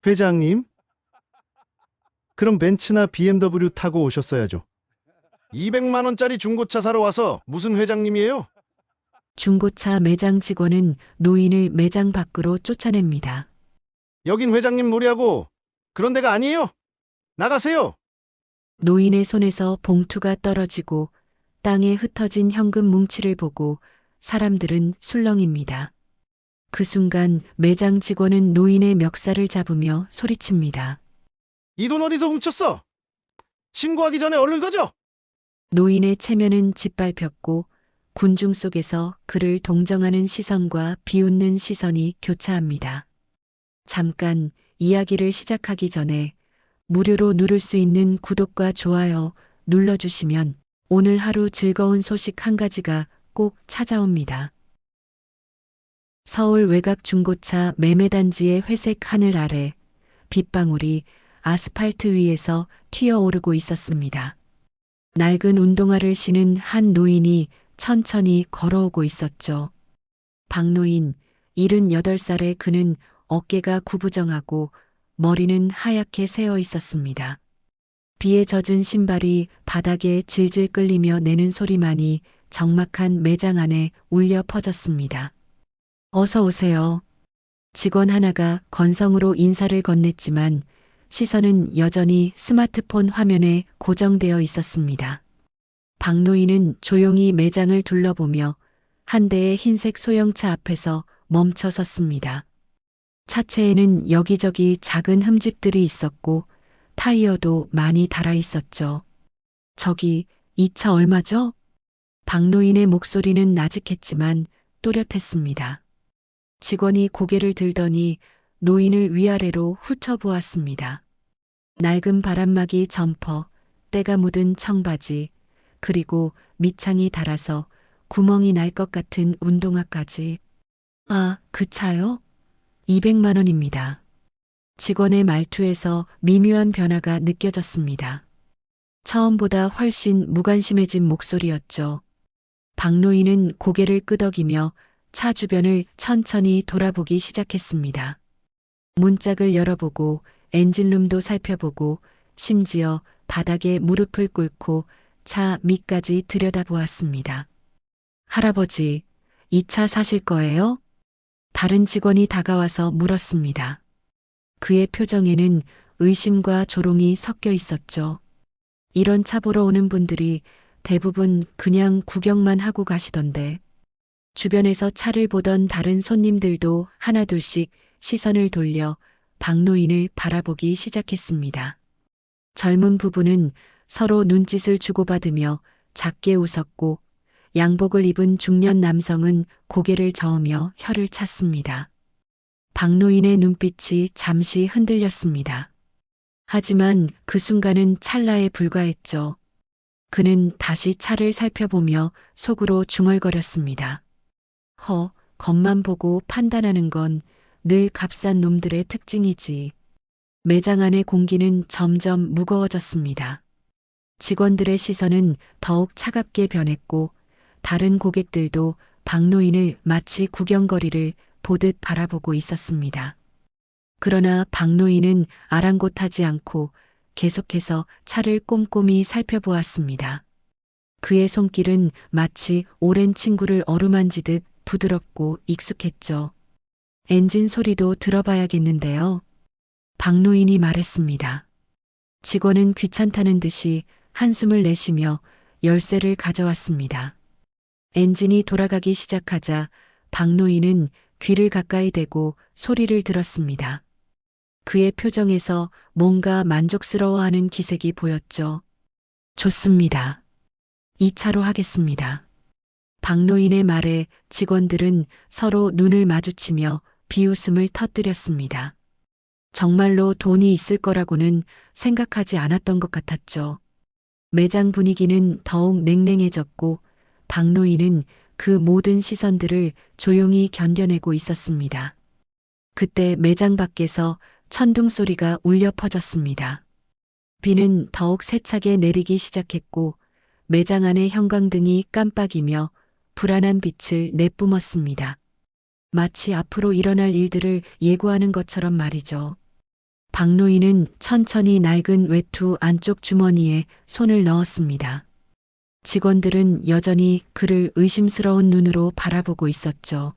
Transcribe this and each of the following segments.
회장님? 그럼 벤츠나 BMW 타고 오셨어야죠. 200만 원짜리 중고차 사러 와서 무슨 회장님이에요? 중고차 매장 직원은 노인을 매장 밖으로 쫓아냅니다. 여긴 회장님 놀이하고 그런 데가 아니에요. 나가세요. 노인의 손에서 봉투가 떨어지고 땅에 흩어진 현금 뭉치를 보고 사람들은 술렁입니다. 그 순간 매장 직원은 노인의 멱살을 잡으며 소리칩니다. 이 돈 어디서 훔쳤어? 신고하기 전에 얼른 가져. 노인의 체면은 짓밟혔고 군중 속에서 그를 동정하는 시선과 비웃는 시선이 교차합니다. 잠깐 이야기를 시작하기 전에 무료로 누를 수 있는 구독과 좋아요 눌러주시면 오늘 하루 즐거운 소식 한 가지가 꼭 찾아옵니다. 서울 외곽 중고차 매매단지의 회색 하늘 아래 빗방울이 아스팔트 위에서 튀어오르고 있었습니다. 낡은 운동화를 신은 한 노인이 천천히 걸어오고 있었죠. 박노인, 78살의 그는 어깨가 구부정하고 머리는 하얗게 새어 있었습니다. 비에 젖은 신발이 바닥에 질질 끌리며 내는 소리만이 적막한 매장 안에 울려 퍼졌습니다. 어서 오세요. 직원 하나가 건성으로 인사를 건넸지만 시선은 여전히 스마트폰 화면에 고정되어 있었습니다. 박노인은 조용히 매장을 둘러보며 한 대의 흰색 소형차 앞에서 멈춰 섰습니다. 차체에는 여기저기 작은 흠집들이 있었고 타이어도 많이 달아 있었죠. 저기, 이 차 얼마죠? 박노인의 목소리는 나직했지만 또렷했습니다. 직원이 고개를 들더니 노인을 위아래로 훑어보았습니다. 낡은 바람막이 점퍼, 때가 묻은 청바지, 그리고 밑창이 닳아서 구멍이 날 것 같은 운동화까지. 아, 그 차요? 200만 원입니다. 직원의 말투에서 미묘한 변화가 느껴졌습니다. 처음보다 훨씬 무관심해진 목소리였죠. 박노인은 고개를 끄덕이며 차 주변을 천천히 돌아보기 시작했습니다. 문짝을 열어보고 엔진룸도 살펴보고 심지어 바닥에 무릎을 꿇고 차 밑까지 들여다보았습니다. 할아버지, 이 차 사실 거예요? 다른 직원이 다가와서 물었습니다. 그의 표정에는 의심과 조롱이 섞여 있었죠. 이런 차 보러 오는 분들이 대부분 그냥 구경만 하고 가시던데. 주변에서 차를 보던 다른 손님들도 하나둘씩 시선을 돌려 박노인을 바라보기 시작했습니다. 젊은 부부는 서로 눈짓을 주고받으며 작게 웃었고 양복을 입은 중년 남성은 고개를 저으며 혀를 찼습니다. 박노인의 눈빛이 잠시 흔들렸습니다. 하지만 그 순간은 찰나에 불과했죠. 그는 다시 차를 살펴보며 속으로 중얼거렸습니다. 겉만 보고 판단하는 건 늘 값싼 놈들의 특징이지. 매장 안의 공기는 점점 무거워졌습니다. 직원들의 시선은 더욱 차갑게 변했고 다른 고객들도 박노인을 마치 구경거리를 보듯 바라보고 있었습니다. 그러나 박노인은 아랑곳하지 않고 계속해서 차를 꼼꼼히 살펴보았습니다. 그의 손길은 마치 오랜 친구를 어루만지듯 부드럽고 익숙했죠. 엔진 소리도 들어봐야겠는데요. 박노인이 말했습니다. 직원은 귀찮다는 듯이 한숨을 내쉬며 열쇠를 가져왔습니다. 엔진이 돌아가기 시작하자 박노인은 귀를 가까이 대고 소리를 들었습니다. 그의 표정에서 뭔가 만족스러워하는 기색이 보였죠. 좋습니다. 이 차로 하겠습니다. 박노인의 말에 직원들은 서로 눈을 마주치며 비웃음을 터뜨렸습니다. 정말로 돈이 있을 거라고는 생각하지 않았던 것 같았죠. 매장 분위기는 더욱 냉랭해졌고 박노인은 그 모든 시선들을 조용히 견뎌내고 있었습니다. 그때 매장 밖에서 천둥 소리가 울려 퍼졌습니다. 비는 더욱 세차게 내리기 시작했고 매장 안의 형광등이 깜빡이며 불안한 빛을 내뿜었습니다. 마치 앞으로 일어날 일들을 예고하는 것처럼 말이죠. 박노인은 천천히 낡은 외투 안쪽 주머니에 손을 넣었습니다. 직원들은 여전히 그를 의심스러운 눈으로 바라보고 있었죠.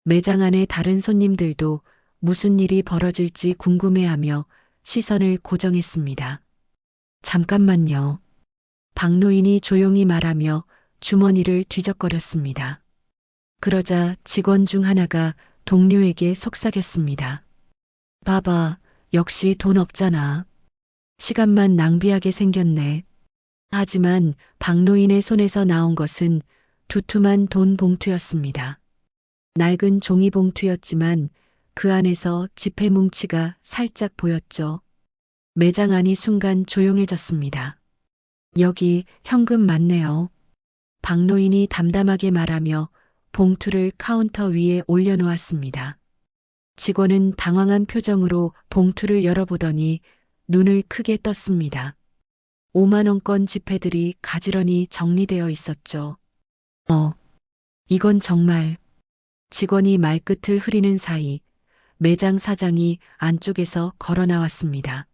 매장 안의 다른 손님들도 무슨 일이 벌어질지 궁금해하며 시선을 고정했습니다. 잠깐만요. 박노인이 조용히 말하며 주머니를 뒤적거렸습니다. 그러자 직원 중 하나가 동료에게 속삭였습니다. 봐봐, 역시 돈 없잖아. 시간만 낭비하게 생겼네. 하지만 박노인의 손에서 나온 것은 두툼한 돈 봉투였습니다. 낡은 종이 봉투였지만 그 안에서 지폐 뭉치가 살짝 보였죠. 매장 안이 순간 조용해졌습니다. 여기 현금 맞네요. 박노인이 담담하게 말하며 봉투를 카운터 위에 올려놓았습니다. 직원은 당황한 표정으로 봉투를 열어보더니 눈을 크게 떴습니다. 5만원권 지폐들이 가지런히 정리되어 있었죠. 이건 정말. 직원이 말끝을 흐리는 사이 매장 사장이 안쪽에서 걸어 나왔습니다.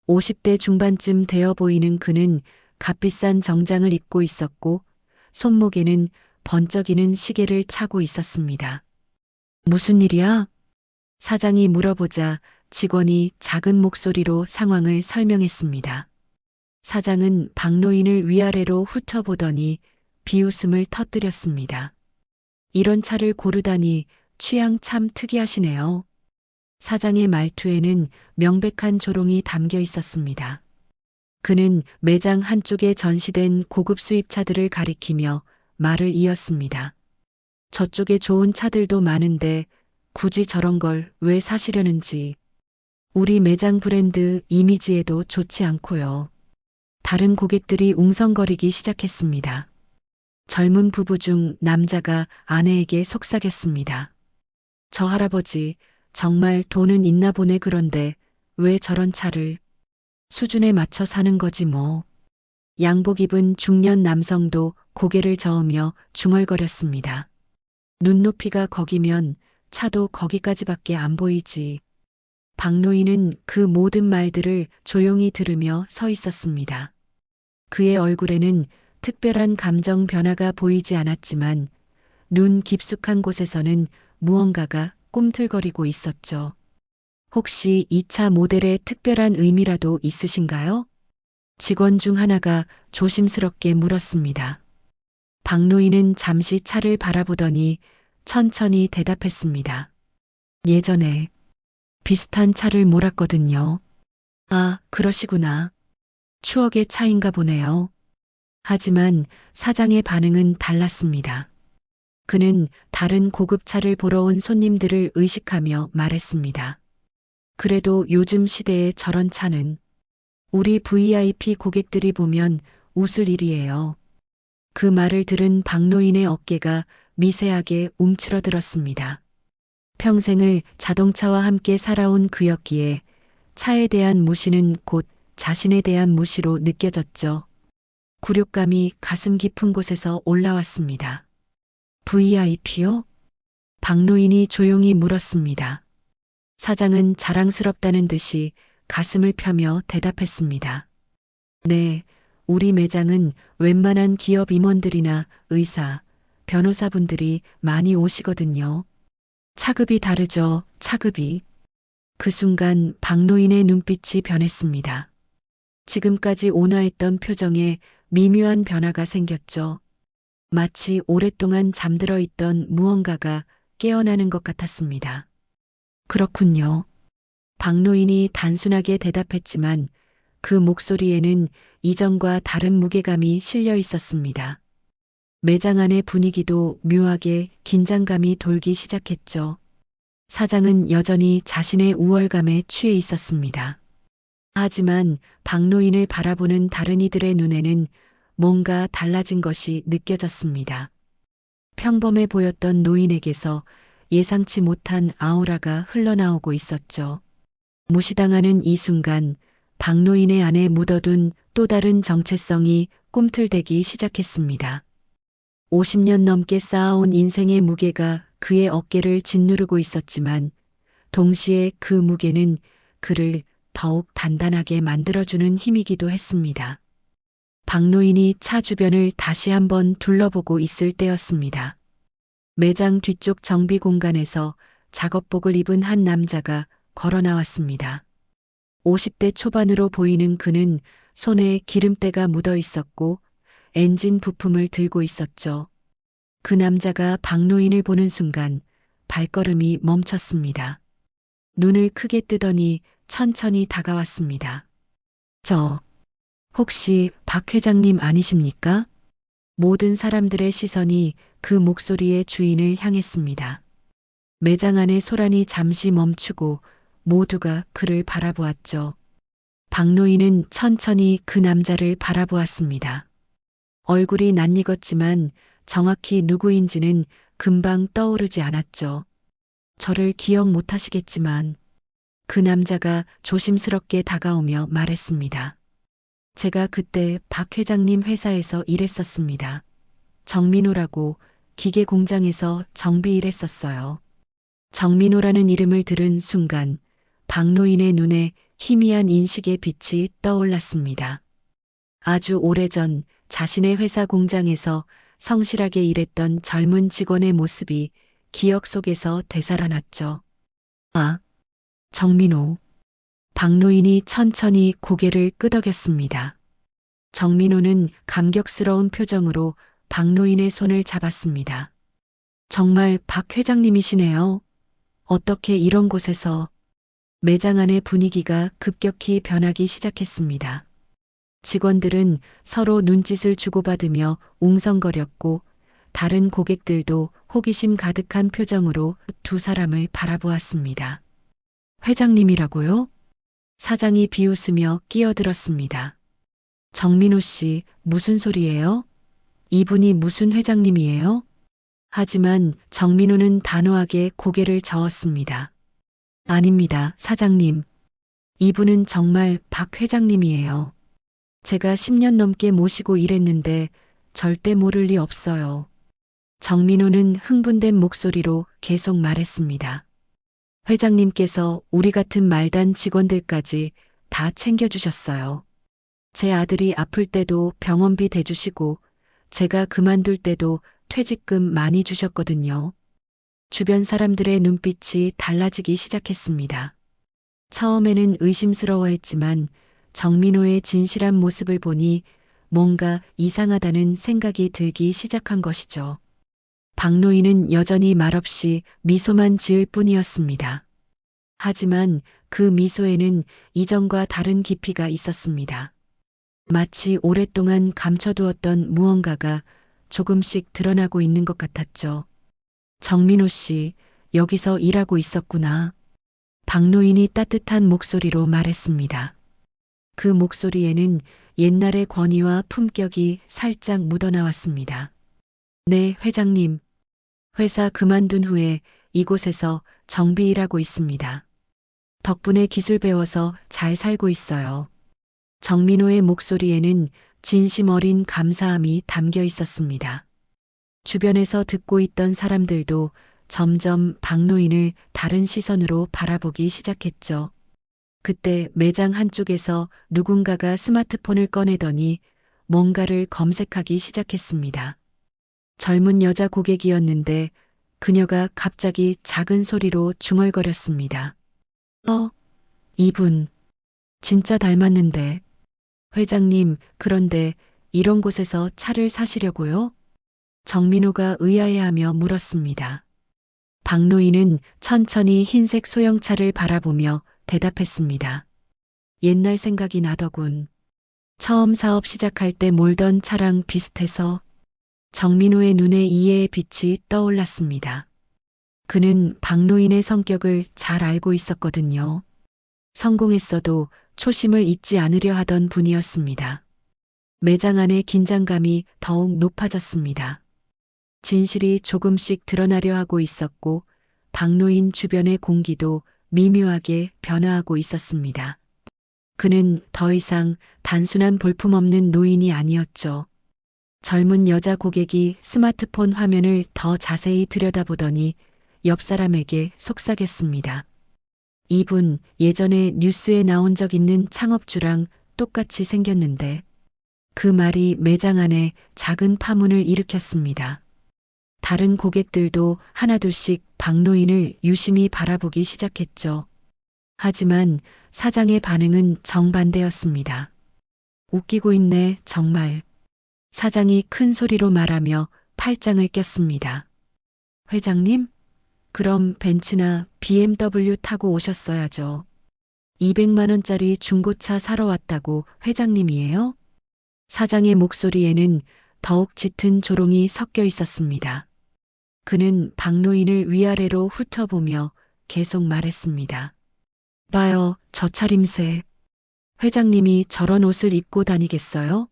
50대 중반쯤 되어 보이는 그는 값비싼 정장을 입고 있었고 손목에는 번쩍이는 시계를 차고 있었습니다. 무슨 일이야? 사장이 물어보자 직원이 작은 목소리로 상황을 설명했습니다. 사장은 박노인을 위아래로 훑어보더니 비웃음을 터뜨렸습니다. 이런 차를 고르다니 취향 참 특이하시네요. 사장의 말투에는 명백한 조롱이 담겨 있었습니다. 그는 매장 한쪽에 전시된 고급 수입차들을 가리키며 말을 이었습니다. 저쪽에 좋은 차들도 많은데 굳이 저런 걸 왜 사시려는지. 우리 매장 브랜드 이미지에도 좋지 않고요. 다른 고객들이 웅성거리기 시작했습니다. 젊은 부부 중 남자가 아내에게 속삭였습니다. 저 할아버지 정말 돈은 있나 보네. 그런데 왜 저런 차를. 수준에 맞춰 사는 거지 뭐. 양복 입은 중년 남성도 고개를 저으며 중얼거렸습니다. 눈높이가 거기면 차도 거기까지밖에 안 보이지. 박노인은 그 모든 말들을 조용히 들으며 서 있었습니다. 그의 얼굴에는 특별한 감정 변화가 보이지 않았지만 눈 깊숙한 곳에서는 무언가가 꿈틀거리고 있었죠. 혹시 이 차 모델에 특별한 의미라도 있으신가요? 직원 중 하나가 조심스럽게 물었습니다. 박노인은 잠시 차를 바라보더니 천천히 대답했습니다. 예전에 비슷한 차를 몰았거든요. 아, 그러시구나. 추억의 차인가 보네요. 하지만 사장의 반응은 달랐습니다. 그는 다른 고급차를 보러 온 손님들을 의식하며 말했습니다. 그래도 요즘 시대에 저런 차는 우리 VIP 고객들이 보면 웃을 일이에요. 그 말을 들은 박노인의 어깨가 미세하게 움츠러들었습니다. 평생을 자동차와 함께 살아온 그였기에 차에 대한 무시는 곧 자신에 대한 무시로 느껴졌죠. 굴욕감이 가슴 깊은 곳에서 올라왔습니다. VIP요? 박노인이 조용히 물었습니다. 사장은 자랑스럽다는 듯이 가슴을 펴며 대답했습니다. 네, 우리 매장은 웬만한 기업 임원들이나 의사, 변호사분들이 많이 오시거든요. 차급이 다르죠, 차급이. 그 순간 박노인의 눈빛이 변했습니다. 지금까지 온화했던 표정에 미묘한 변화가 생겼죠. 마치 오랫동안 잠들어 있던 무언가가 깨어나는 것 같았습니다. 그렇군요. 박노인이 단순하게 대답했지만 그 목소리에는 이전과 다른 무게감이 실려 있었습니다. 매장 안의 분위기도 묘하게 긴장감이 돌기 시작했죠. 사장은 여전히 자신의 우월감에 취해 있었습니다. 하지만 박노인을 바라보는 다른 이들의 눈에는 뭔가 달라진 것이 느껴졌습니다. 평범해 보였던 노인에게서 예상치 못한 아우라가 흘러나오고 있었죠. 무시당하는 이 순간 박노인의 안에 묻어둔 또 다른 정체성이 꿈틀대기 시작했습니다. 50년 넘게 쌓아온 인생의 무게가 그의 어깨를 짓누르고 있었지만 동시에 그 무게는 그를 더욱 단단하게 만들어주는 힘이기도 했습니다. 박노인이 차 주변을 다시 한번 둘러보고 있을 때였습니다. 매장 뒤쪽 정비 공간에서 작업복을 입은 한 남자가 걸어 나왔습니다. 50대 초반으로 보이는 그는 손에 기름때가 묻어 있었고 엔진 부품을 들고 있었죠. 그 남자가 박노인을 보는 순간 발걸음이 멈췄습니다. 눈을 크게 뜨더니 천천히 다가왔습니다. 혹시 박 회장님 아니십니까? 모든 사람들의 시선이 그 목소리의 주인을 향했습니다. 매장 안의 소란이 잠시 멈추고 모두가 그를 바라보았죠. 박노인은 천천히 그 남자를 바라보았습니다. 얼굴이 낯익었지만 정확히 누구인지는 금방 떠오르지 않았죠. 저를 기억 못하시겠지만 그 남자가 조심스럽게 다가오며 말했습니다. 제가 그때 박 회장님 회사에서 일했었습니다. 정민호라고 기계 공장에서 정비 일했었어요. 정민호라는 이름을 들은 순간 박노인의 눈에 희미한 인식의 빛이 떠올랐습니다. 아주 오래전 자신의 회사 공장에서 성실하게 일했던 젊은 직원의 모습이 기억 속에서 되살아났죠. 아, 정민호. 박노인이 천천히 고개를 끄덕였습니다. 정민호는 감격스러운 표정으로 박노인의 손을 잡았습니다. 정말 박 회장님이시네요. 어떻게 이런 곳에서. 매장 안의 분위기가 급격히 변하기 시작했습니다. 직원들은 서로 눈짓을 주고받으며 웅성거렸고 다른 고객들도 호기심 가득한 표정으로 두 사람을 바라보았습니다. 회장님이라고요? 사장이 비웃으며 끼어들었습니다. 정민호 씨, 무슨 소리예요? 이분이 무슨 회장님이에요? 하지만 정민호는 단호하게 고개를 저었습니다. 아닙니다, 사장님. 이분은 정말 박 회장님이에요. 제가 10년 넘게 모시고 일했는데 절대 모를 리 없어요. 정민호는 흥분된 목소리로 계속 말했습니다. 회장님께서 우리 같은 말단 직원들까지 다 챙겨주셨어요. 제 아들이 아플 때도 병원비 대주시고 제가 그만둘 때도 퇴직금 많이 주셨거든요. 주변 사람들의 눈빛이 달라지기 시작했습니다. 처음에는 의심스러워했지만 정민호의 진실한 모습을 보니 뭔가 이상하다는 생각이 들기 시작한 것이죠. 박노인은 여전히 말없이 미소만 지을 뿐이었습니다. 하지만 그 미소에는 이전과 다른 깊이가 있었습니다. 마치 오랫동안 감춰두었던 무언가가 조금씩 드러나고 있는 것 같았죠. 정민호 씨, 여기서 일하고 있었구나. 박노인이 따뜻한 목소리로 말했습니다. 그 목소리에는 옛날의 권위와 품격이 살짝 묻어나왔습니다. 네, 회장님. 회사 그만둔 후에 이곳에서 정비 일하고 있습니다. 덕분에 기술 배워서 잘 살고 있어요. 정민호의 목소리에는 진심 어린 감사함이 담겨 있었습니다. 주변에서 듣고 있던 사람들도 점점 박노인을 다른 시선으로 바라보기 시작했죠. 그때 매장 한쪽에서 누군가가 스마트폰을 꺼내더니 뭔가를 검색하기 시작했습니다. 젊은 여자 고객이었는데 그녀가 갑자기 작은 소리로 중얼거렸습니다. 이분, 진짜 닮았는데. 회장님, 그런데 이런 곳에서 차를 사시려고요? 정민호가 의아해하며 물었습니다. 박노인은 천천히 흰색 소형차를 바라보며 대답했습니다. 옛날 생각이 나더군. 처음 사업 시작할 때 몰던 차랑 비슷해서. 정민호의 눈에 이해의 빛이 떠올랐습니다. 그는 박노인의 성격을 잘 알고 있었거든요. 성공했어도 초심을 잊지 않으려 하던 분이었습니다. 매장 안의 긴장감이 더욱 높아졌습니다. 진실이 조금씩 드러나려 하고 있었고 박노인 주변의 공기도 미묘하게 변화하고 있었습니다. 그는 더 이상 단순한 볼품없는 노인이 아니었죠. 젊은 여자 고객이 스마트폰 화면을 더 자세히 들여다보더니 옆 사람에게 속삭였습니다. 이분 예전에 뉴스에 나온 적 있는 창업주랑 똑같이 생겼는데 그 말이 매장 안에 작은 파문을 일으켰습니다. 다른 고객들도 하나둘씩 박노인을 유심히 바라보기 시작했죠. 하지만 사장의 반응은 정반대였습니다. 웃기고 있네, 정말. 사장이 큰 소리로 말하며 팔짱을 꼈습니다. 회장님? 그럼 벤츠나 BMW 타고 오셨어야죠. 200만 원짜리 중고차 사러 왔다고 회장님이에요? 사장의 목소리에는 더욱 짙은 조롱이 섞여 있었습니다. 그는 박노인을 위아래로 훑어보며 계속 말했습니다. 봐요, 저 차림새. 회장님이 저런 옷을 입고 다니겠어요?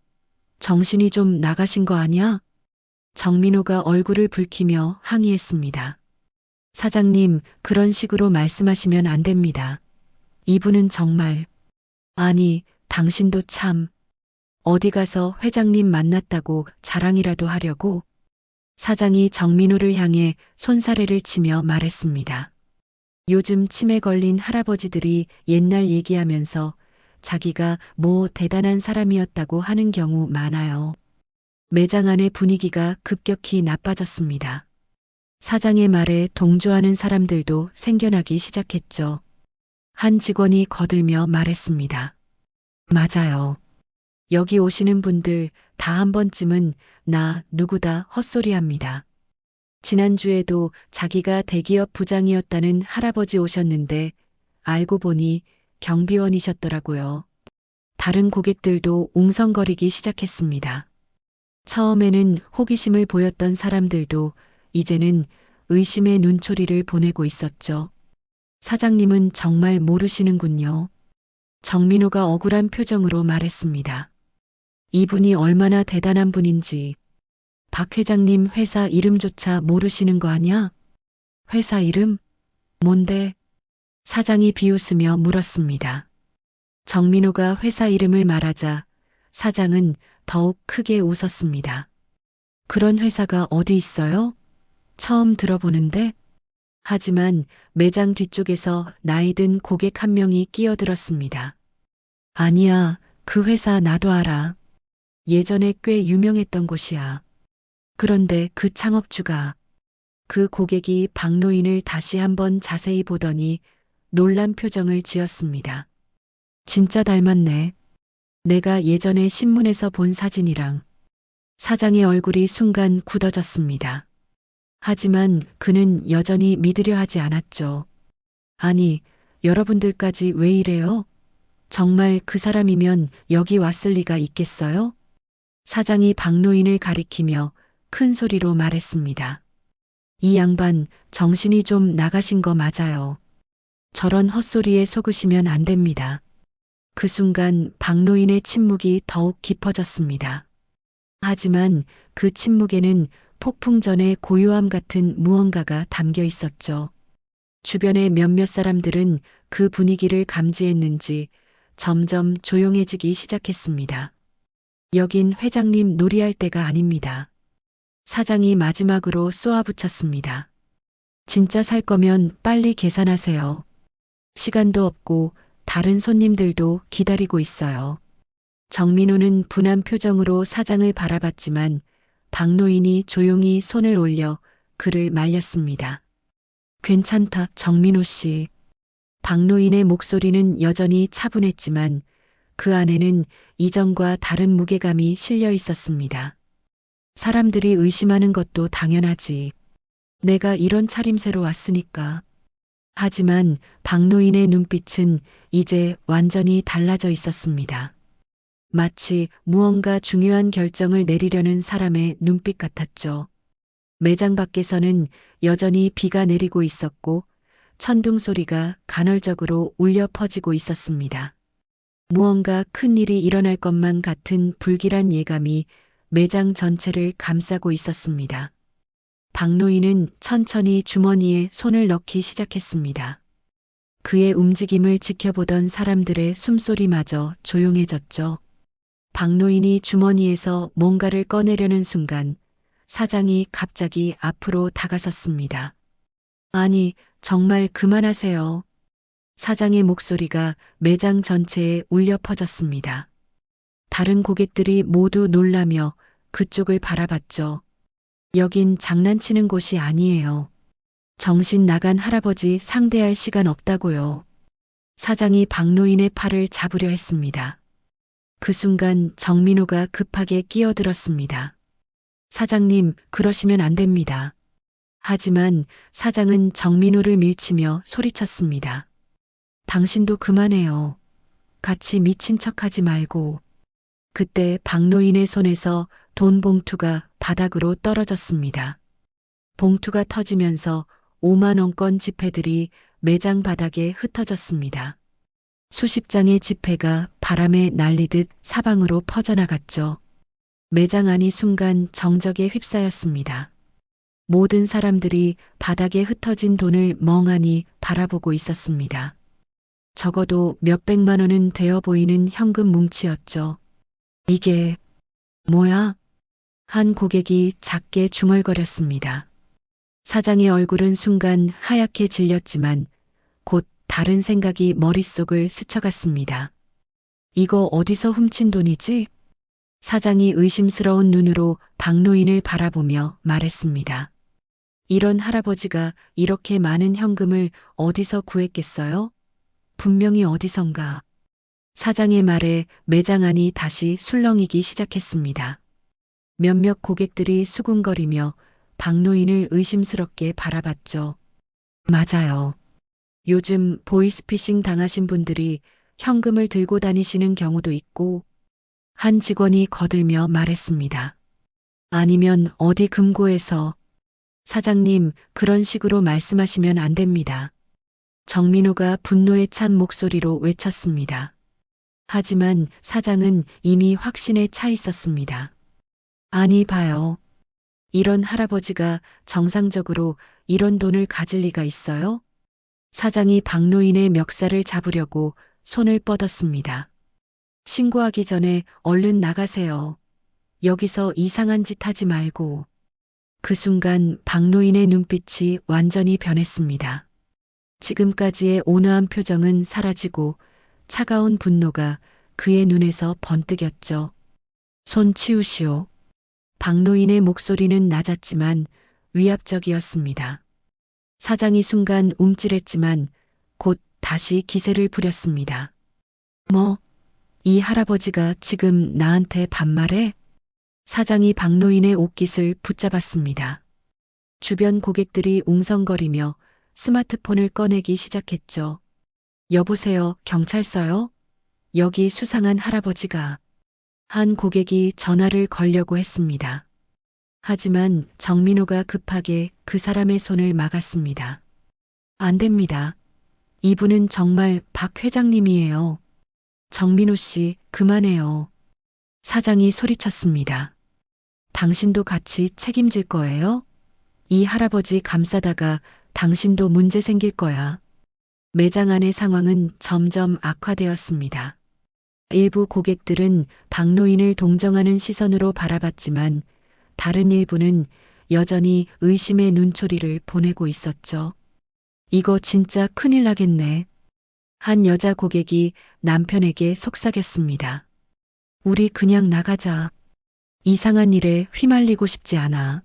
정신이 좀 나가신 거 아니야? 정민호가 얼굴을 붉히며 항의했습니다. 사장님, 그런 식으로 말씀하시면 안 됩니다. 이분은 정말. 아니, 당신도 참. 어디 가서 회장님 만났다고 자랑이라도 하려고? 사장이 정민호를 향해 손사래를 치며 말했습니다. 요즘 치매 걸린 할아버지들이 옛날 얘기하면서 자기가 뭐 대단한 사람이었다고 하는 경우 많아요. 매장 안의 분위기가 급격히 나빠졌습니다. 사장의 말에 동조하는 사람들도 생겨나기 시작했죠. 한 직원이 거들며 말했습니다. 맞아요. 여기 오시는 분들 다 한 번쯤은 나 누구다 헛소리합니다. 지난주에도 자기가 대기업 부장이었다는 할아버지 오셨는데 알고 보니 경비원이셨더라고요. 다른 고객들도 웅성거리기 시작했습니다. 처음에는 호기심을 보였던 사람들도 이제는 의심의 눈초리를 보내고 있었죠. 사장님은 정말 모르시는군요. 정민호가 억울한 표정으로 말했습니다. 이분이 얼마나 대단한 분인지 박 회장님 회사 이름조차 모르시는 거 아니야? 회사 이름? 뭔데? 사장이 비웃으며 물었습니다. 정민호가 회사 이름을 말하자 사장은 더욱 크게 웃었습니다. 그런 회사가 어디 있어요? 처음 들어보는데? 하지만 매장 뒤쪽에서 나이든 고객 한 명이 끼어들었습니다. 아니야, 그 회사 나도 알아. 예전에 꽤 유명했던 곳이야. 그런데 그 창업주가 그 고객이 박노인을 다시 한번 자세히 보더니 놀란 표정을 지었습니다. 진짜 닮았네. 내가 예전에 신문에서 본 사진이랑. 사장의 얼굴이 순간 굳어졌습니다. 하지만 그는 여전히 믿으려 하지 않았죠. 아니, 여러분들까지 왜 이래요? 정말 그 사람이면 여기 왔을 리가 있겠어요? 사장이 박노인을 가리키며 큰 소리로 말했습니다. 이 양반 정신이 좀 나가신 거 맞아요. 저런 헛소리에 속으시면 안 됩니다. 그 순간 박노인의 침묵이 더욱 깊어졌습니다. 하지만 그 침묵에는 폭풍 전의 고요함 같은 무언가가 담겨 있었죠. 주변의 몇몇 사람들은 그 분위기를 감지했는지 점점 조용해지기 시작했습니다. 여긴 회장님 놀이할 때가 아닙니다. 사장이 마지막으로 쏘아붙였습니다. 진짜 살 거면 빨리 계산하세요. 시간도 없고 다른 손님들도 기다리고 있어요. 정민호는 분한 표정으로 사장을 바라봤지만 박노인이 조용히 손을 올려 그를 말렸습니다. 괜찮다, 정민호 씨. 박노인의 목소리는 여전히 차분했지만 그 안에는 이전과 다른 무게감이 실려 있었습니다. 사람들이 의심하는 것도 당연하지. 내가 이런 차림새로 왔으니까. 하지만 박노인의 눈빛은 이제 완전히 달라져 있었습니다. 마치 무언가 중요한 결정을 내리려는 사람의 눈빛 같았죠. 매장 밖에서는 여전히 비가 내리고 있었고 천둥 소리가 간헐적으로 울려 퍼지고 있었습니다. 무언가 큰 일이 일어날 것만 같은 불길한 예감이 매장 전체를 감싸고 있었습니다. 박노인은 천천히 주머니에 손을 넣기 시작했습니다. 그의 움직임을 지켜보던 사람들의 숨소리마저 조용해졌죠. 박노인이 주머니에서 뭔가를 꺼내려는 순간 사장이 갑자기 앞으로 다가섰습니다. 아니, 정말 그만하세요. 사장의 목소리가 매장 전체에 울려 퍼졌습니다. 다른 고객들이 모두 놀라며 그쪽을 바라봤죠. 여긴 장난치는 곳이 아니에요. 정신 나간 할아버지 상대할 시간 없다고요. 사장이 박노인의 팔을 잡으려 했습니다. 그 순간 정민호가 급하게 끼어들었습니다. 사장님, 그러시면 안 됩니다. 하지만 사장은 정민호를 밀치며 소리쳤습니다. 당신도 그만해요. 같이 미친 척하지 말고. 그때 박노인의 손에서 돈 봉투가 바닥으로 떨어졌습니다. 봉투가 터지면서 5만 원권 지폐들이 매장 바닥에 흩어졌습니다. 수십 장의 지폐가 바람에 날리듯 사방으로 퍼져나갔죠. 매장 안이 순간 정적에 휩싸였습니다. 모든 사람들이 바닥에 흩어진 돈을 멍하니 바라보고 있었습니다. 적어도 몇백만 원은 되어 보이는 현금 뭉치였죠. 이게 뭐야? 한 고객이 작게 중얼거렸습니다. 사장의 얼굴은 순간 하얗게 질렸지만 곧 다른 생각이 머릿속을 스쳐갔습니다. 이거 어디서 훔친 돈이지? 사장이 의심스러운 눈으로 박노인을 바라보며 말했습니다. 이런 할아버지가 이렇게 많은 현금을 어디서 구했겠어요? 분명히 어디선가. 사장의 말에 매장 안이 다시 술렁이기 시작했습니다. 몇몇 고객들이 수군거리며 박노인을 의심스럽게 바라봤죠. 맞아요. 요즘 보이스피싱 당하신 분들이 현금을 들고 다니시는 경우도 있고, 한 직원이 거들며 말했습니다. 아니면 어디 금고에서. 사장님, 그런 식으로 말씀하시면 안 됩니다. 정민호가 분노에 찬 목소리로 외쳤습니다. 하지만 사장은 이미 확신에 차 있었습니다. 아니 봐요. 이런 할아버지가 정상적으로 이런 돈을 가질 리가 있어요? 사장이 박노인의 멱살을 잡으려고 손을 뻗었습니다. 신고하기 전에 얼른 나가세요. 여기서 이상한 짓 하지 말고. 그 순간 박노인의 눈빛이 완전히 변했습니다. 지금까지의 온화한 표정은 사라지고 차가운 분노가 그의 눈에서 번뜩였죠. 손 치우시오. 박노인의 목소리는 낮았지만 위압적이었습니다. 사장이 순간 움찔했지만 곧 다시 기세를 부렸습니다. 뭐, 이 할아버지가 지금 나한테 반말해? 사장이 박노인의 옷깃을 붙잡았습니다. 주변 고객들이 웅성거리며 스마트폰을 꺼내기 시작했죠. 여보세요, 경찰서요? 여기 수상한 할아버지가. 한 고객이 전화를 걸려고 했습니다. 하지만 정민호가 급하게 그 사람의 손을 막았습니다. 안 됩니다. 이분은 정말 박 회장님이에요. 정민호 씨, 그만해요. 사장이 소리쳤습니다. 당신도 같이 책임질 거예요? 이 할아버지 감싸다가 당신도 문제 생길 거야. 매장 안의 상황은 점점 악화되었습니다. 일부 고객들은 박노인을 동정하는 시선으로 바라봤지만 다른 일부는 여전히 의심의 눈초리를 보내고 있었죠. 이거 진짜 큰일 나겠네. 한 여자 고객이 남편에게 속삭였습니다. 우리 그냥 나가자. 이상한 일에 휘말리고 싶지 않아.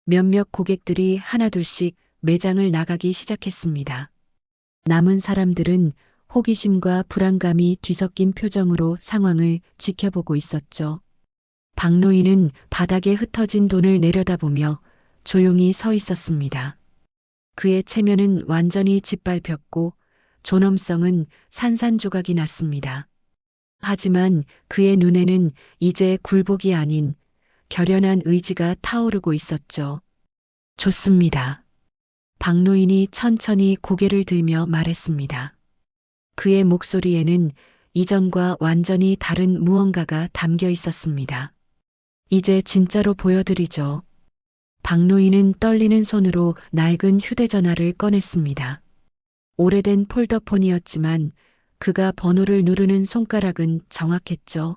몇몇 고객들이 하나둘씩 매장을 나가기 시작했습니다. 남은 사람들은 호기심과 불안감이 뒤섞인 표정으로 상황을 지켜보고 있었죠. 박노인은 바닥에 흩어진 돈을 내려다보며 조용히 서 있었습니다. 그의 체면은 완전히 짓밟혔고 존엄성은 산산조각이 났습니다. 하지만 그의 눈에는 이제 굴복이 아닌 결연한 의지가 타오르고 있었죠. 좋습니다. 박노인이 천천히 고개를 들며 말했습니다. 그의 목소리에는 이전과 완전히 다른 무언가가 담겨 있었습니다. 이제 진짜로 보여드리죠. 박노인은 떨리는 손으로 낡은 휴대전화를 꺼냈습니다. 오래된 폴더폰이었지만 그가 번호를 누르는 손가락은 정확했죠.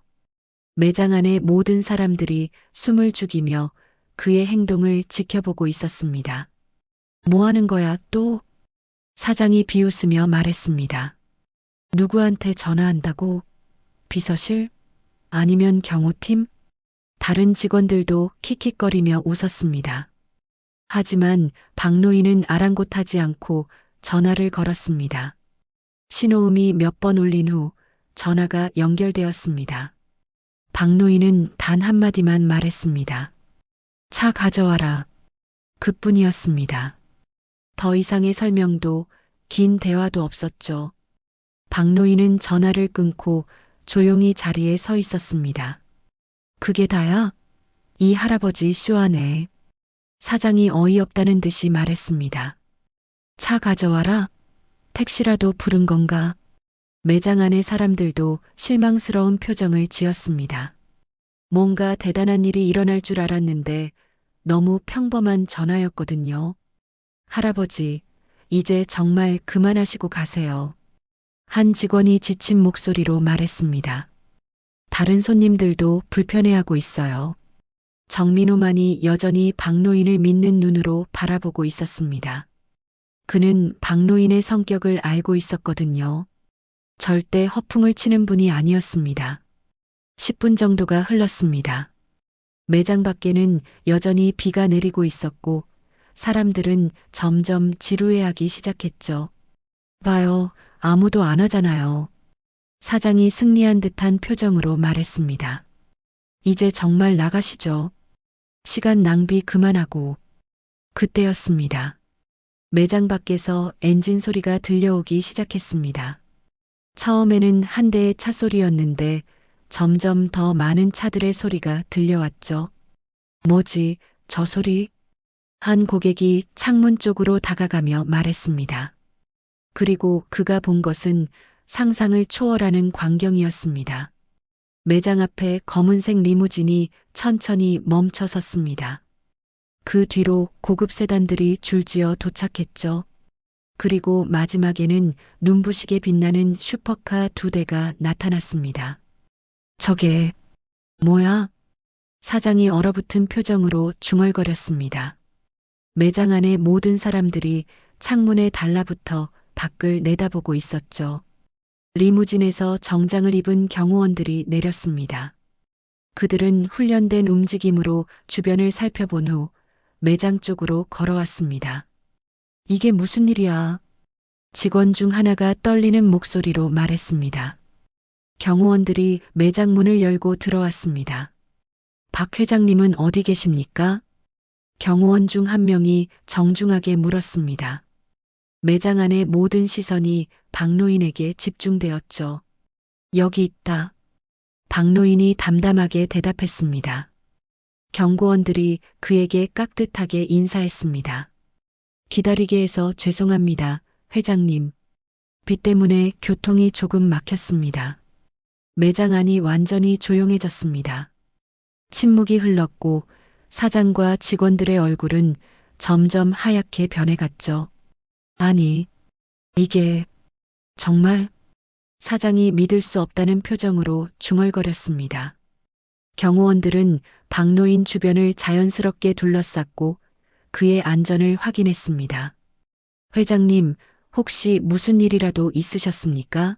매장 안의 모든 사람들이 숨을 죽이며 그의 행동을 지켜보고 있었습니다. 뭐 하는 거야 또? 사장이 비웃으며 말했습니다. 누구한테 전화한다고? 비서실? 아니면 경호팀? 다른 직원들도 킥킥거리며 웃었습니다. 하지만 박노인은 아랑곳하지 않고 전화를 걸었습니다. 신호음이 몇 번 울린 후 전화가 연결되었습니다. 박노인은 단 한마디만 말했습니다. 차 가져와라. 그뿐이었습니다. 더 이상의 설명도 긴 대화도 없었죠. 박노인은 전화를 끊고 조용히 자리에 서 있었습니다. 그게 다야? 이 할아버지 쇼하네. 사장이 어이없다는 듯이 말했습니다. 차 가져와라. 택시라도 부른 건가? 매장 안의 사람들도 실망스러운 표정을 지었습니다. 뭔가 대단한 일이 일어날 줄 알았는데 너무 평범한 전화였거든요. 할아버지, 이제 정말 그만하시고 가세요. 한 직원이 지친 목소리로 말했습니다. 다른 손님들도 불편해하고 있어요. 정민호만이 여전히 박노인을 믿는 눈으로 바라보고 있었습니다. 그는 박노인의 성격을 알고 있었거든요. 절대 허풍을 치는 분이 아니었습니다. 10분 정도가 흘렀습니다. 매장 밖에는 여전히 비가 내리고 있었고 사람들은 점점 지루해하기 시작했죠. 봐요, 아무도 안 하잖아요. 사장이 승리한 듯한 표정으로 말했습니다. 이제 정말 나가시죠. 시간 낭비 그만하고. 그때였습니다. 매장 밖에서 엔진 소리가 들려오기 시작했습니다. 처음에는 한 대의 차 소리였는데 점점 더 많은 차들의 소리가 들려왔죠. 뭐지, 저 소리? 한 고객이 창문 쪽으로 다가가며 말했습니다. 그리고 그가 본 것은 상상을 초월하는 광경이었습니다. 매장 앞에 검은색 리무진이 천천히 멈춰 섰습니다. 그 뒤로 고급 세단들이 줄지어 도착했죠. 그리고 마지막에는 눈부시게 빛나는 슈퍼카 2대가 나타났습니다. 저게 뭐야? 사장이 얼어붙은 표정으로 중얼거렸습니다. 매장 안의 모든 사람들이 창문에 달라붙어 밖을 내다보고 있었죠. 리무진에서 정장을 입은 경호원들이 내렸습니다. 그들은 훈련된 움직임으로 주변을 살펴본 후 매장 쪽으로 걸어왔습니다. 이게 무슨 일이야? 직원 중 하나가 떨리는 목소리로 말했습니다. 경호원들이 매장 문을 열고 들어왔습니다. 박 회장님은 어디 계십니까? 경호원 중 한 명이 정중하게 물었습니다. 매장 안의 모든 시선이 박노인에게 집중되었죠. 여기 있다. 박노인이 담담하게 대답했습니다. 경고원들이 그에게 깍듯하게 인사했습니다. 기다리게 해서 죄송합니다, 회장님. 비 때문에 교통이 조금 막혔습니다. 매장 안이 완전히 조용해졌습니다. 침묵이 흘렀고 사장과 직원들의 얼굴은 점점 하얗게 변해갔죠. 아니, 이게 정말? 사장이 믿을 수 없다는 표정으로 중얼거렸습니다. 경호원들은 박노인 주변을 자연스럽게 둘러쌌고 그의 안전을 확인했습니다. 회장님, 혹시 무슨 일이라도 있으셨습니까?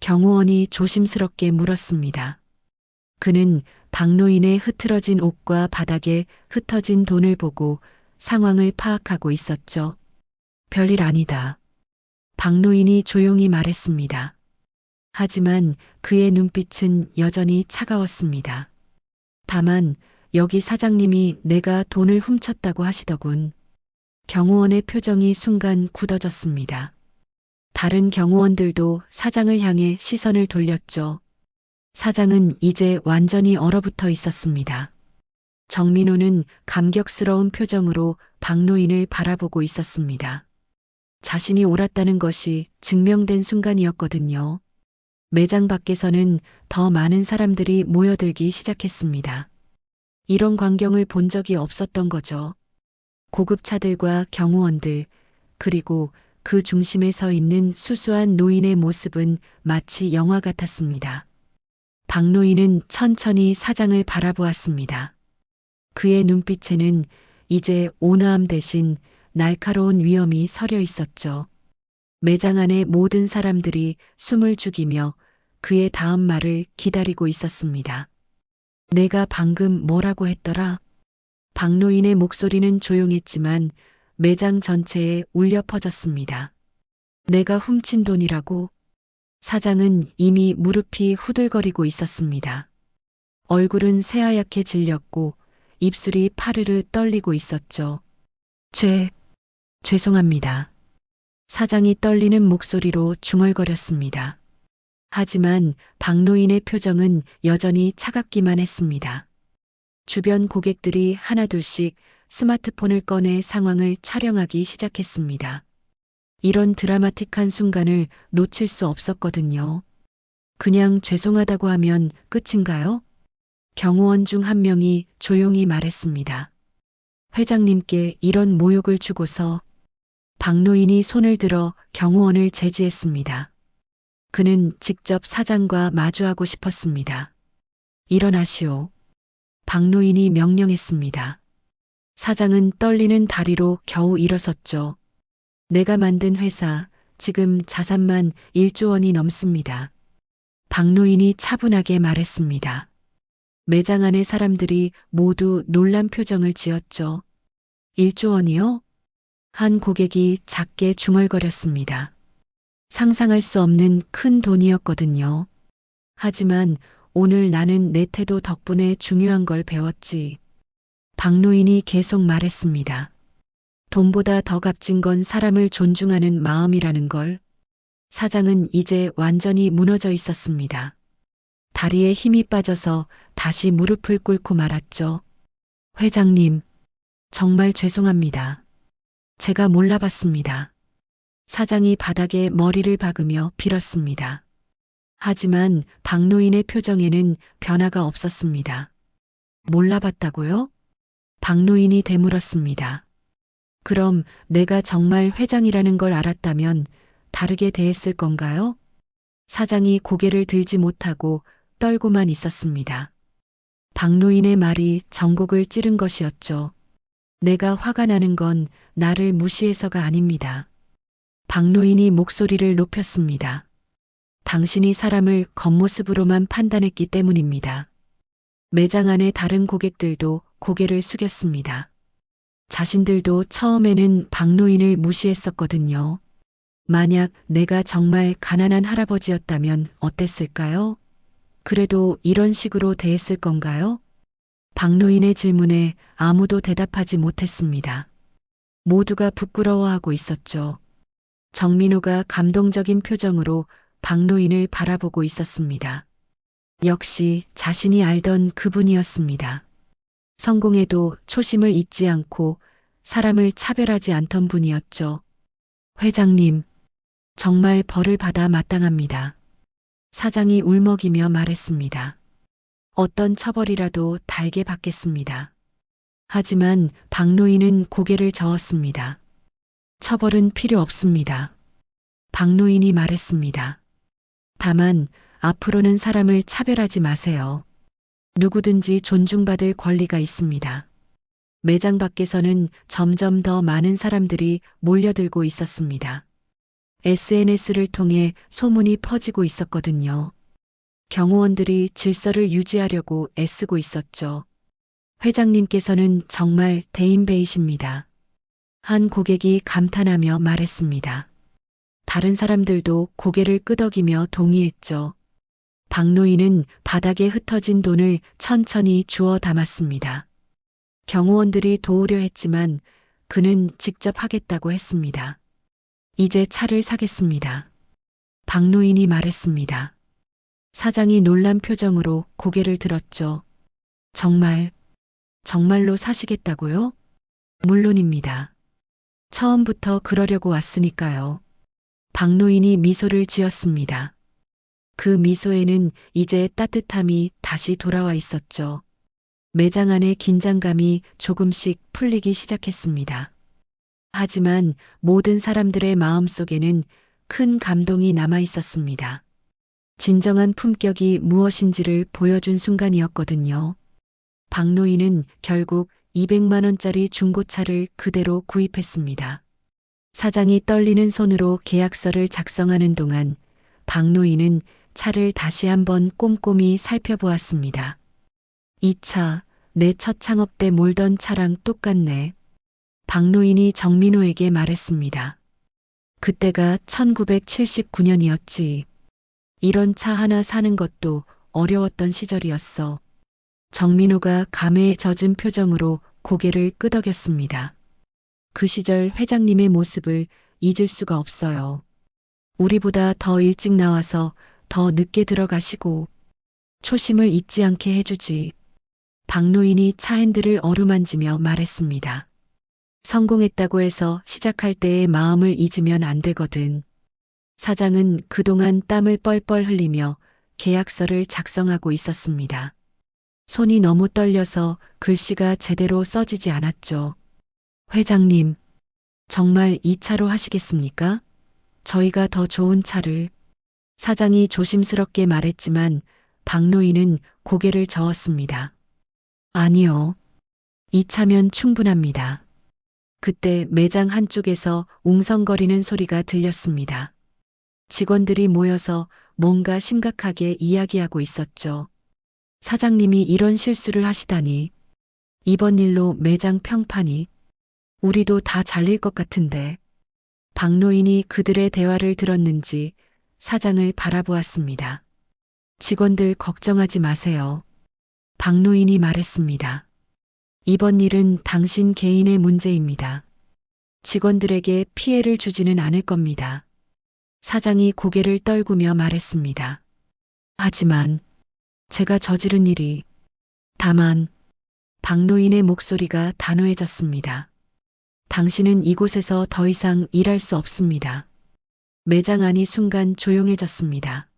경호원이 조심스럽게 물었습니다. 그는 박노인의 흐트러진 옷과 바닥에 흩어진 돈을 보고 상황을 파악하고 있었죠. 별일 아니다. 박노인이 조용히 말했습니다. 하지만 그의 눈빛은 여전히 차가웠습니다. 다만 여기 사장님이 내가 돈을 훔쳤다고 하시더군. 경호원의 표정이 순간 굳어졌습니다. 다른 경호원들도 사장을 향해 시선을 돌렸죠. 사장은 이제 완전히 얼어붙어 있었습니다. 정민호는 감격스러운 표정으로 박노인을 바라보고 있었습니다. 자신이 옳았다는 것이 증명된 순간이었거든요. 매장 밖에서는 더 많은 사람들이 모여들기 시작했습니다. 이런 광경을 본 적이 없었던 거죠. 고급차들과 경호원들, 그리고 그 중심에 서 있는 수수한 노인의 모습은 마치 영화 같았습니다. 박노인은 천천히 사장을 바라보았습니다. 그의 눈빛에는 이제 온화함 대신 날카로운 위험이 서려 있었죠. 매장 안의 모든 사람들이 숨을 죽이며 그의 다음 말을 기다리고 있었습니다. 내가 방금 뭐라고 했더라? 박노인의 목소리는 조용했지만 매장 전체에 울려 퍼졌습니다. 내가 훔친 돈이라고? 사장은 이미 무릎이 후들거리고 있었습니다. 얼굴은 새하얗게 질렸고 입술이 파르르 떨리고 있었죠. 죄송합니다. 사장이 떨리는 목소리로 중얼거렸습니다. 하지만 박노인의 표정은 여전히 차갑기만 했습니다. 주변 고객들이 하나둘씩 스마트폰을 꺼내 상황을 촬영하기 시작했습니다. 이런 드라마틱한 순간을 놓칠 수 없었거든요. 그냥 죄송하다고 하면 끝인가요? 경호원 중 한 명이 조용히 말했습니다. 회장님께 이런 모욕을 주고서 박노인이 손을 들어 경호원을 제지했습니다. 그는 직접 사장과 마주하고 싶었습니다. 일어나시오. 박노인이 명령했습니다. 사장은 떨리는 다리로 겨우 일어섰죠. 내가 만든 회사, 지금 자산만 1조 원이 넘습니다. 박노인이 차분하게 말했습니다. 매장 안의 사람들이 모두 놀란 표정을 지었죠. 1조 원이요? 한 고객이 작게 중얼거렸습니다. 상상할 수 없는 큰 돈이었거든요. 하지만 오늘 나는 내 태도 덕분에 중요한 걸 배웠지. 박노인이 계속 말했습니다. 돈보다 더 값진 건 사람을 존중하는 마음이라는 걸. 사장은 이제 완전히 무너져 있었습니다. 다리에 힘이 빠져서 다시 무릎을 꿇고 말았죠. 회장님, 정말 죄송합니다. 제가 몰라봤습니다. 사장이 바닥에 머리를 박으며 빌었습니다. 하지만 박노인의 표정에는 변화가 없었습니다. 몰라봤다고요? 박노인이 되물었습니다. 그럼 내가 정말 회장이라는 걸 알았다면 다르게 대했을 건가요? 사장이 고개를 들지 못하고 떨고만 있었습니다. 박노인의 말이 전곡을 찌른 것이었죠. 내가 화가 나는 건 나를 무시해서가 아닙니다. 박노인이 목소리를 높였습니다. 당신이 사람을 겉모습으로만 판단했기 때문입니다. 매장 안의 다른 고객들도 고개를 숙였습니다. 자신들도 처음에는 박노인을 무시했었거든요. 만약 내가 정말 가난한 할아버지였다면 어땠을까요? 그래도 이런 식으로 대했을 건가요? 박노인의 질문에 아무도 대답하지 못했습니다. 모두가 부끄러워하고 있었죠. 정민호가 감동적인 표정으로 박노인을 바라보고 있었습니다. 역시 자신이 알던 그분이었습니다. 성공에도 초심을 잊지 않고 사람을 차별하지 않던 분이었죠. 회장님, 정말 벌을 받아 마땅합니다. 사장이 울먹이며 말했습니다. 어떤 처벌이라도 달게 받겠습니다. 하지만 박노인은 고개를 저었습니다. 처벌은 필요 없습니다. 박노인이 말했습니다. 다만 앞으로는 사람을 차별하지 마세요. 누구든지 존중받을 권리가 있습니다. 매장 밖에서는 점점 더 많은 사람들이 몰려들고 있었습니다. SNS를 통해 소문이 퍼지고 있었거든요. 경호원들이 질서를 유지하려고 애쓰고 있었죠. 회장님께서는 정말 대인배이십니다. 한 고객이 감탄하며 말했습니다. 다른 사람들도 고개를 끄덕이며 동의했죠. 박노인은 바닥에 흩어진 돈을 천천히 주워 담았습니다. 경호원들이 도우려 했지만 그는 직접 하겠다고 했습니다. 이제 차를 사겠습니다. 박노인이 말했습니다. 사장이 놀란 표정으로 고개를 들었죠. 정말로 사시겠다고요? 물론입니다. 처음부터 그러려고 왔으니까요. 박노인이 미소를 지었습니다. 그 미소에는 이제 따뜻함이 다시 돌아와 있었죠. 매장 안의 긴장감이 조금씩 풀리기 시작했습니다. 하지만 모든 사람들의 마음속에는 큰 감동이 남아 있었습니다. 진정한 품격이 무엇인지를 보여준 순간이었거든요. 박노인은 결국 200만 원짜리 중고차를 그대로 구입했습니다. 사장이 떨리는 손으로 계약서를 작성하는 동안 박노인은 차를 다시 한번 꼼꼼히 살펴보았습니다. 이 차, 내 첫 창업 때 몰던 차랑 똑같네. 박노인이 정민호에게 말했습니다. 그때가 1979년이었지. 이런 차 하나 사는 것도 어려웠던 시절이었어. 정민호가 감회에 젖은 표정으로 고개를 끄덕였습니다. 그 시절 회장님의 모습을 잊을 수가 없어요. 우리보다 더 일찍 나와서 더 늦게 들어가시고 초심을 잊지 않게 해주지. 박노인이 차 핸들을 어루만지며 말했습니다. 성공했다고 해서 시작할 때의 마음을 잊으면 안 되거든. 사장은 그동안 땀을 뻘뻘 흘리며 계약서를 작성하고 있었습니다. 손이 너무 떨려서 글씨가 제대로 써지지 않았죠. 회장님, 정말 이 차로 하시겠습니까? 저희가 더 좋은 차를. 사장이 조심스럽게 말했지만 박노인은 고개를 저었습니다. 아니요. 이 차면 충분합니다. 그때 매장 한쪽에서 웅성거리는 소리가 들렸습니다. 직원들이 모여서 뭔가 심각하게 이야기하고 있었죠. 사장님이 이런 실수를 하시다니. 이번 일로 매장 평판이. 우리도 다 잘릴 것 같은데. 박노인이 그들의 대화를 들었는지 사장을 바라보았습니다. 직원들 걱정하지 마세요. 박노인이 말했습니다. 이번 일은 당신 개인의 문제입니다. 직원들에게 피해를 주지는 않을 겁니다. 사장이 고개를 떨구며 말했습니다. 하지만 제가 저지른 일이. 다만 박노인의 목소리가 단호해졌습니다. 당신은 이곳에서 더 이상 일할 수 없습니다. 매장 안이 순간 조용해졌습니다.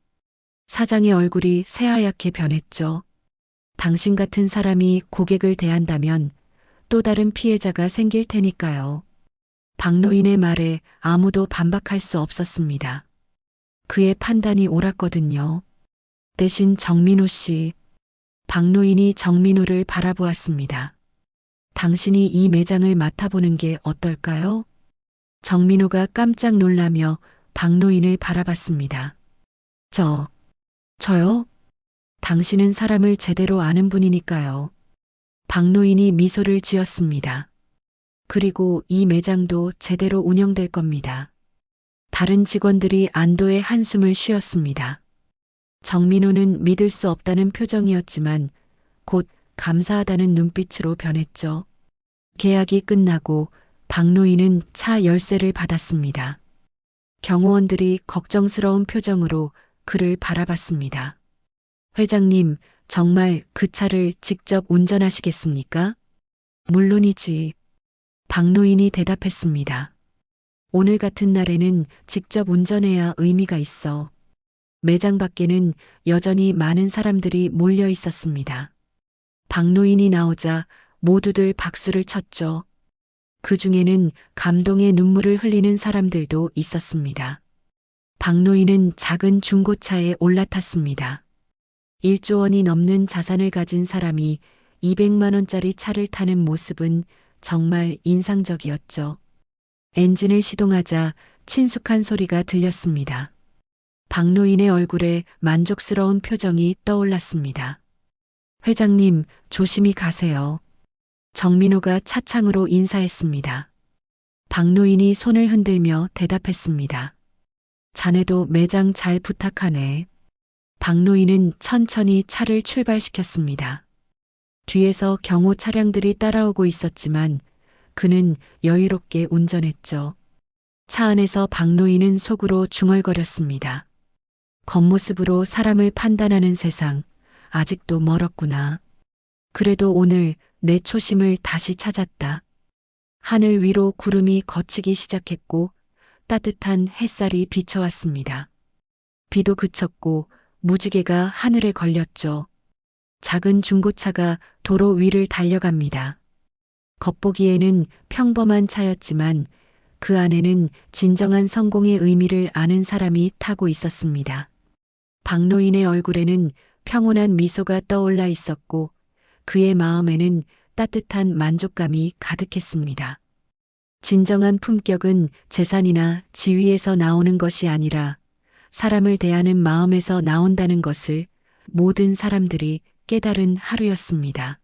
사장의 얼굴이 새하얗게 변했죠. 당신 같은 사람이 고객을 대한다면 또 다른 피해자가 생길 테니까요. 박노인의 말에 아무도 반박할 수 없었습니다. 그의 판단이 옳았거든요. 대신 정민호 씨. 박노인이 정민호를 바라보았습니다. 당신이 이 매장을 맡아보는 게 어떨까요? 정민호가 깜짝 놀라며 박노인을 바라봤습니다. 저요? 당신은 사람을 제대로 아는 분이니까요. 박노인이 미소를 지었습니다. 그리고 이 매장도 제대로 운영될 겁니다. 다른 직원들이 안도의 한숨을 쉬었습니다. 정민호는 믿을 수 없다는 표정이었지만 곧 감사하다는 눈빛으로 변했죠. 계약이 끝나고 박노인은 차 열쇠를 받았습니다. 경호원들이 걱정스러운 표정으로 그를 바라봤습니다. 회장님, 정말 그 차를 직접 운전하시겠습니까? 물론이지. 박노인이 대답했습니다. 오늘 같은 날에는 직접 운전해야 의미가 있어. 매장 밖에는 여전히 많은 사람들이 몰려 있었습니다. 박노인이 나오자 모두들 박수를 쳤죠. 그 중에는 감동의 눈물을 흘리는 사람들도 있었습니다. 박노인은 작은 중고차에 올라탔습니다. 1조 원이 넘는 자산을 가진 사람이 200만 원짜리 차를 타는 모습은 정말 인상적이었죠. 엔진을 시동하자 친숙한 소리가 들렸습니다. 박노인의 얼굴에 만족스러운 표정이 떠올랐습니다. 회장님, 조심히 가세요. 정민호가 차창으로 인사했습니다. 박노인이 손을 흔들며 대답했습니다. 자네도 매장 잘 부탁하네. 박노인은 천천히 차를 출발시켰습니다. 뒤에서 경호 차량들이 따라오고 있었지만 그는 여유롭게 운전했죠. 차 안에서 박노인은 속으로 중얼거렸습니다. 겉모습으로 사람을 판단하는 세상, 아직도 멀었구나. 그래도 오늘 내 초심을 다시 찾았다. 하늘 위로 구름이 걷히기 시작했고 따뜻한 햇살이 비쳐왔습니다. 비도 그쳤고 무지개가 하늘에 걸렸죠. 작은 중고차가 도로 위를 달려갑니다. 겉보기에는 평범한 차였지만 그 안에는 진정한 성공의 의미를 아는 사람이 타고 있었습니다. 박노인의 얼굴에는 평온한 미소가 떠올라 있었고 그의 마음에는 따뜻한 만족감이 가득했습니다. 진정한 품격은 재산이나 지위에서 나오는 것이 아니라 사람을 대하는 마음에서 나온다는 것을 모든 사람들이 깨달은 하루였습니다.